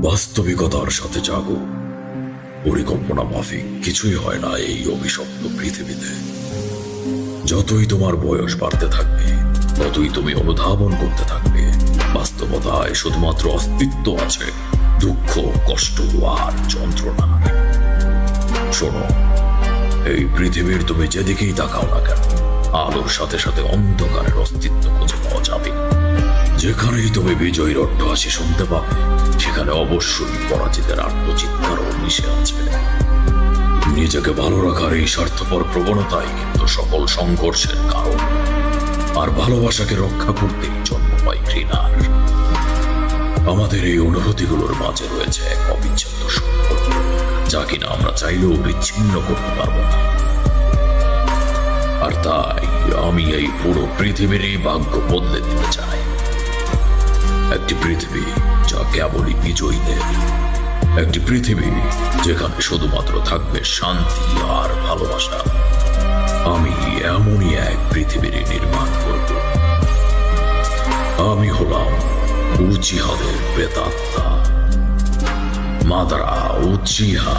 বাস্তবিকতার সাথে জাগো। পরিকল্পনা মাফিক কিছুই হয় না এই অভিশপ্ত পৃথিবীতে। যতই তোমার বয়স বাড়তে থাকবে, ততই তুমি অনুধাবন করতে থাকবে বাস্তবতায় শুধুমাত্র অস্তিত্ব আছে দুঃখ, কষ্ট আর যন্ত্রণা। শোনো, এই পৃথিবীর তুমি যেদিকেই তাকাও না কেন, আলোর সাথে সাথে অন্ধকারের অস্তিত্ব খুঁজে পাওয়া যাবে। যেখানেই তুমি বিজয়ীর অট্টহাসি শুনতে পাবে, সেখানে অবশ্যই পরাজিতের আত্মচিৎকারও মিশে আছে। নিজেকে ভালো রাখার এই স্বার্থপর প্রবণতাই কিন্তু সকল সংঘর্ষের কারণ। আর ভালোবাসাকে রক্ষা করতেই জন্ম পায় ঘৃণার। আমাদের এই অনুভূতিগুলোর মাঝে রয়েছে এক অবিচ্ছেদ্য সম্পর্ক, যা কিনা আমরা চাইলেও বিচ্ছিন্ন করতে পারবো না। আর তাই আমি এই পুরো পৃথিবীরই ভাগ্য বদলে দিতে চাই। একটি পৃথিবী যা কেবলই বিজয়ীদের, একটি পৃথিবী যেখানে শুধুমাত্র থাকবে শান্তি আর ভালোবাসা। আমি এমনই এক পৃথিবীর নির্মাণ করব। আমি হলাম উচিহাদের প্রেতাত্মা, মাদারা উচিহা।